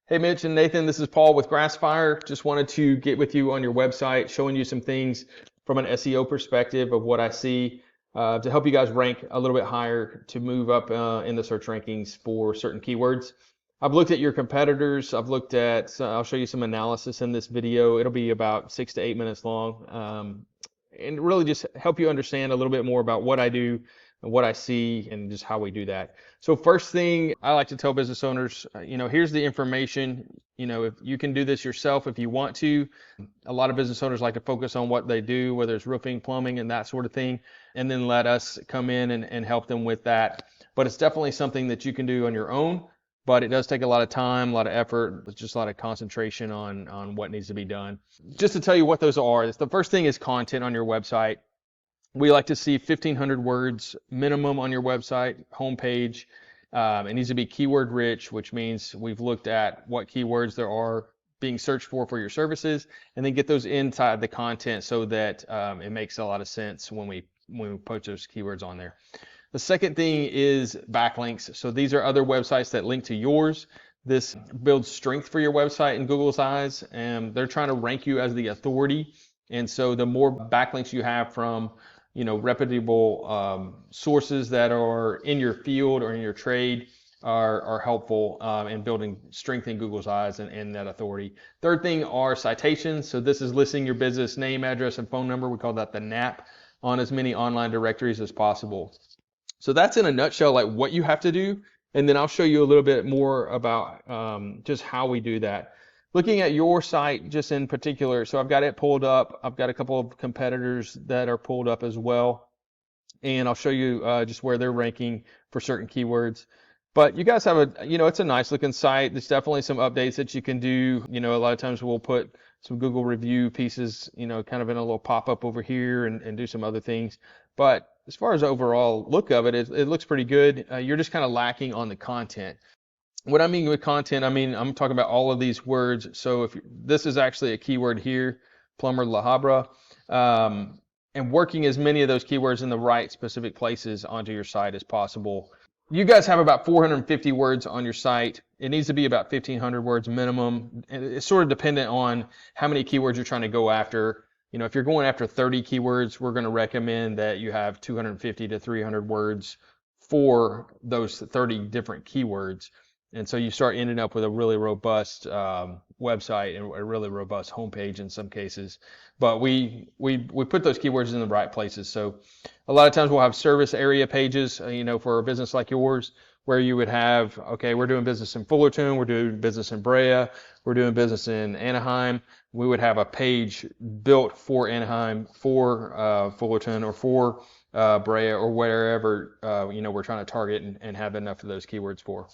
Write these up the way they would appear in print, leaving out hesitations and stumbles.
Hey Mitch and Nathan, this is Paul with Grassfire. Just wanted to get with you on your website, showing you some things from an SEO perspective of what I see to help you guys rank a little bit higher to move up in the search rankings for certain keywords. I've looked at your competitors. I'll show you some analysis in this video. It'll be about 6 to 8 minutes long, and really just help you understand a little bit more about what I do and what I see and just how we do that. So first thing I like to tell business owners, here's the information. If you can do this yourself if you want to. A lot of business owners like to focus on what they do, whether it's roofing, plumbing, and that sort of thing, and then let us come in and help them with that. But it's definitely something that you can do on your own, but it does take a lot of time, a lot of effort. It's just a lot of concentration on what needs to be done. Just to tell you what those are, the first thing is content on your website. We like to see 1,500 words minimum on your website, homepage. It needs to be keyword rich, which means we've looked at what keywords there are being searched for your services, and then get those inside the content so that it makes a lot of sense when we put those keywords on there. The second thing is backlinks. So these are other websites that link to yours. This builds strength for your website in Google's eyes, and they're trying to rank you as the authority. And so the more backlinks you have from reputable sources that are in your field or in your trade are helpful in building strength in Google's eyes and that authority. Third thing are citations. So this is listing your business name, address, and phone number. We call that the NAP on as many online directories as possible. So that's in a nutshell like what you have to do. And then I'll show you a little bit more about just how we do that. Looking at your site just in particular, so I've got it pulled up. I've got a couple of competitors that are pulled up as well. And I'll show you just where they're ranking for certain keywords. But you guys have it's a nice looking site. There's definitely some updates that you can do. A lot of times we'll put some Google review pieces, kind of in a little pop-up over here and do some other things. But as far as overall look of it, it looks pretty good. You're just kind of lacking on the content. What I mean with content, I'm talking about all of these words. So if this is actually a keyword here, plumber La Habra, and working as many of those keywords in the right specific places onto your site as possible. You guys have about 450 words on your site. It needs to be about 1,500 words minimum. And it's sort of dependent on how many keywords you're trying to go after. If you're going after 30 keywords, we're going to recommend that you have 250 to 300 words for those 30 different keywords. And so you start ending up with a really robust website and a really robust homepage in some cases. But we put those keywords in the right places. So a lot of times we'll have service area pages, for a business like yours, where you would have, okay, we're doing business in Fullerton, we're doing business in Brea, we're doing business in Anaheim. We would have a page built for Anaheim, for Fullerton, or for Brea, or wherever we're trying to target and have enough of those keywords for.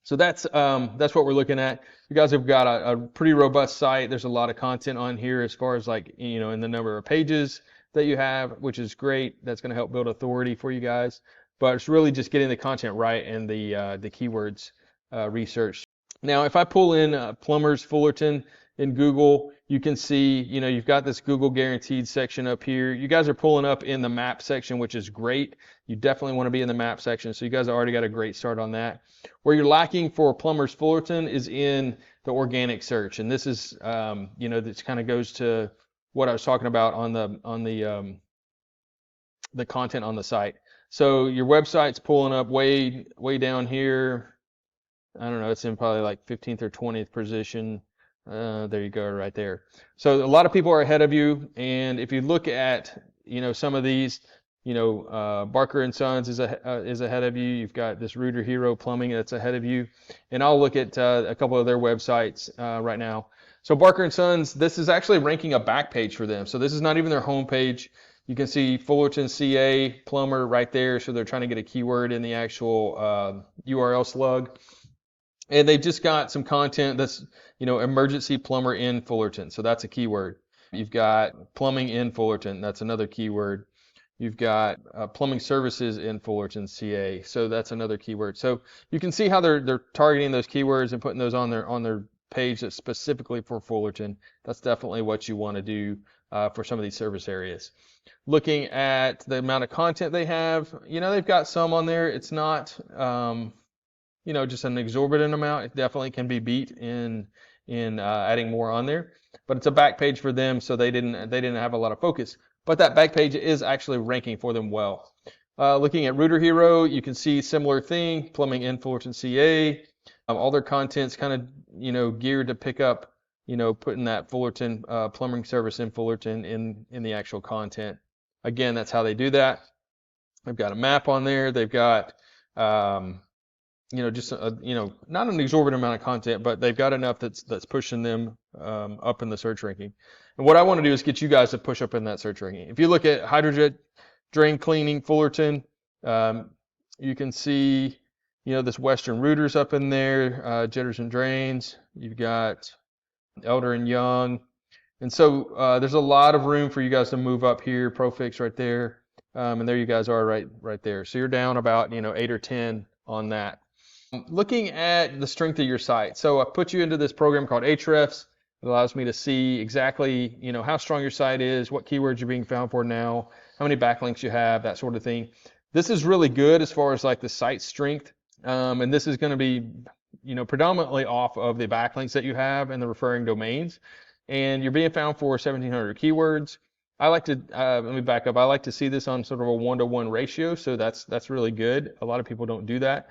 So that's what we're looking at. You guys have got a pretty robust site. There's a lot of content on here as far as in the number of pages that you have, which is great. That's going to help build authority for you guys. But it's really just getting the content right and the keywords research. Now, if I pull in plumbers Fullerton in Google, you can see, you've got this Google guaranteed section up here. You guys are pulling up in the map section, which is great. You definitely want to be in the map section. So you guys already got a great start on that. Where you're lacking for plumbers Fullerton is in the organic search. And this is, this kind of goes to what I was talking about on the content on the site. So your website's pulling up way down here. I don't know, it's in probably like 15th or 20th position. There you go, right there. So a lot of people are ahead of you, and if you look at some of these, Barker and Sons is ahead of you. You've got this Rooter Hero Plumbing that's ahead of you, and I'll look at a couple of their websites right now. So Barker and Sons, this is actually ranking a back page for them. So this is not even their home page. You can see Fullerton CA plumber right there. So they're trying to get a keyword in the actual URL slug. And they've just got some content that's, emergency plumber in Fullerton. So that's a keyword. You've got plumbing in Fullerton. That's another keyword. You've got plumbing services in Fullerton, CA. So that's another keyword. So you can see how they're targeting those keywords and putting those on their page that's specifically for Fullerton. That's definitely what you want to do for some of these service areas. Looking at the amount of content they have, they've got some on there. It's not just an exorbitant amount. It definitely can be beat in adding more on there. But it's a back page for them, so they didn't have a lot of focus. But that back page is actually ranking for them well. Looking at Router Hero, you can see similar thing, plumbing in Fullerton, CA. All their content's kind of geared to pick up, putting that Fullerton plumbing service in Fullerton in the actual content. Again, that's how they do that. They've got a map on there. They've got just not an exorbitant amount of content, but they've got enough that's pushing them up in the search ranking. And what I want to do is get you guys to push up in that search ranking. If you look at Hydrojet drain cleaning Fullerton, you can see this Western Rooters up in there, Jitters and Drains. You've got Elder and Young, and so there's a lot of room for you guys to move up here. Profix right there, and there you guys are right there. So you're down about 8 or 10 on that. Looking at the strength of your site, so I put you into this program called Ahrefs. It allows me to see exactly how strong your site is, what keywords you're being found for now, how many backlinks you have, that sort of thing. This is really good as far as like the site strength, and this is going to be predominantly off of the backlinks that you have and the referring domains, and you're being found for 1,700 keywords. I like to let me back up. I like to see this on sort of a 1-to-1 ratio, so that's really good. A lot of people don't do that,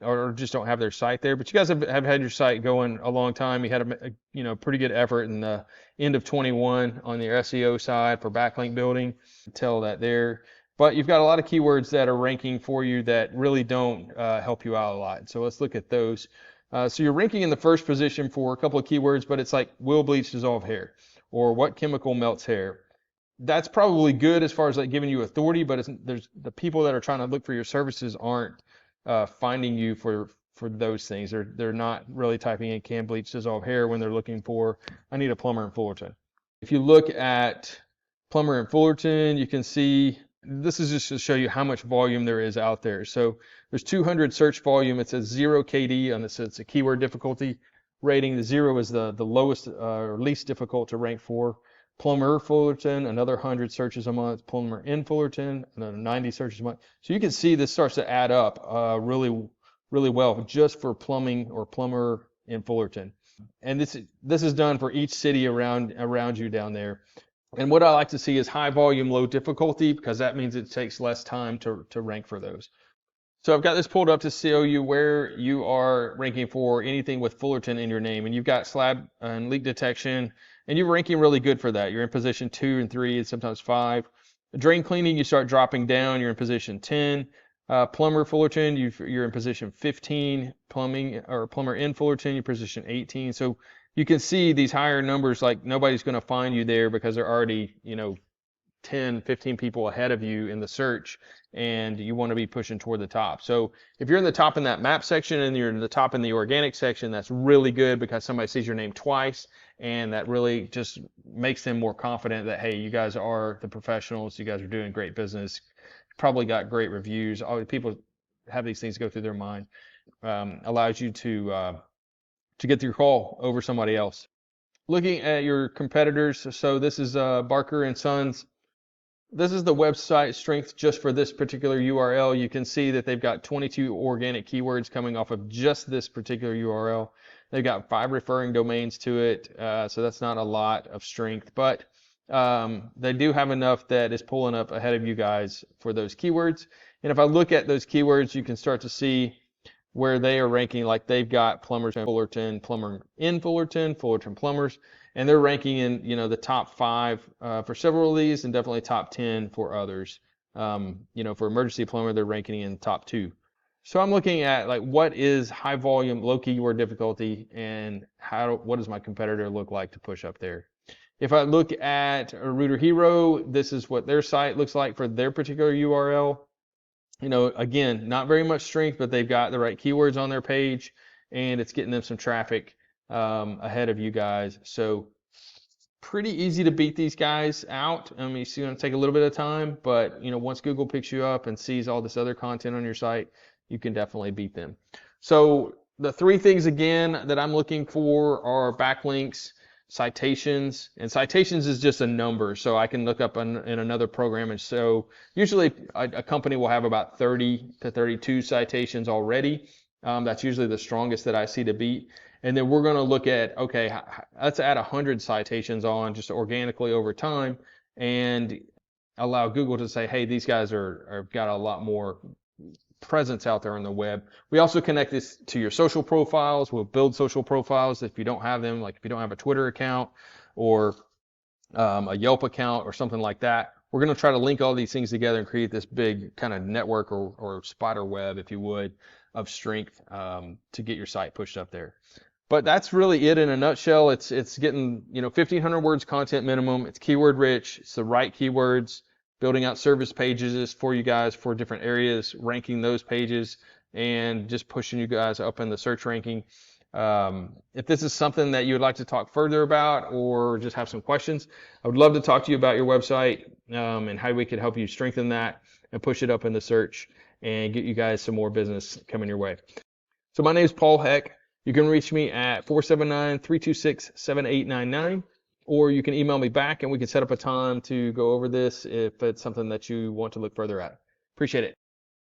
or just don't have their site there. But you guys have had your site going a long time. You had a pretty good effort in the end of 21 on your SEO side for backlink building. Tell that there. But you've got a lot of keywords that are ranking for you that really don't help you out a lot. So let's look at those. So you're ranking in the first position for a couple of keywords, but it's like will bleach dissolve hair, or what chemical melts hair. That's probably good as far as like giving you authority, but there's the people that are trying to look for your services aren't finding you for those things. They're not really typing in can bleach dissolve hair when they're looking for I need a plumber in Fullerton. If you look at plumber in Fullerton, you can see this is just to show you how much volume there is out there. So there's 200 search volume. It says 0 KD on this. It's a keyword difficulty rating. The 0 is the lowest or least difficult to rank for. Plumber Fullerton, another 100 searches a month. Plumber in Fullerton, another 90 searches a month. So you can see this starts to add up really, really well just for plumbing or plumber in Fullerton. And this is done for each city around you down there. And what I like to see is high volume, low difficulty, because that means it takes less time to rank for those. So I've got this pulled up to show you where you are ranking for anything with Fullerton in your name. And you've got slab and leak detection, and you're ranking really good for that. You're in position 2 and 3 and sometimes 5. Drain cleaning, you start dropping down. You're in position 10. Plumber Fullerton, you're in position 15. Plumbing or plumber in Fullerton, you're position 18. So you can see these higher numbers, like nobody's going to find you there because they're already 10, 15 people ahead of you in the search, and you want to be pushing toward the top. So if you're in the top in that map section and you're in the top in the organic section, that's really good because somebody sees your name twice, and that really just makes them more confident that, hey, you guys are the professionals, you guys are doing great business, probably got great reviews. All people have these things go through their mind. Allows you to get your call over somebody else. Looking at your competitors, so this is Barker and Sons. This is the website strength just for this particular URL. You can see that they've got 22 organic keywords coming off of just this particular URL. They've got 5 referring domains to it, so that's not a lot of strength, but they do have enough that is pulling up ahead of you guys for those keywords. And if I look at those keywords, you can start to see where they are ranking. Like they've got plumbers in Fullerton, plumber in Fullerton, Fullerton plumbers, and they're ranking in the top 5 for several of these, and definitely top 10 for others. For emergency plumber, they're ranking in top 2. So I'm looking at like what is high volume, low keyword difficulty, and what does my competitor look like to push up there. If I look at a Router Hero, this is what their site looks like for their particular URL. Again, not very much strength, but they've got the right keywords on their page, and it's getting them some traffic ahead of you guys. So pretty easy to beat these guys out. I mean, it's going to take a little bit of time, but once Google picks you up and sees all this other content on your site, you can definitely beat them. So the 3 things again that I'm looking for are backlinks, citations, and citations is just a number, so I can look up in another program. And so usually a company will have about 30 to 32 citations already. That's usually the strongest that I see to beat. And then we're going to look at, okay, let's add 100 citations on just organically over time and allow Google to say, hey, these guys are got a lot more presence out there on the web. We also connect this to your social profiles. We'll build social profiles if you don't have them, like if you don't have a Twitter account or a Yelp account or something like that. We're going to try to link all these things together and create this big kind of network or spider web, if you would, of strength to get your site pushed up there. But that's really it in a nutshell. It's getting 1,500 words content minimum. It's keyword rich. It's the right keywords. Building out service pages for you guys for different areas, ranking those pages, and just pushing you guys up in the search ranking. If this is something that you would like to talk further about or just have some questions, I would love to talk to you about your website and how we could help you strengthen that and push it up in the search and get you guys some more business coming your way. So my name is Paul Heck. You can reach me at 479-326-7899, or you can email me back and we can set up a time to go over this if it's something that you want to look further at. Appreciate it.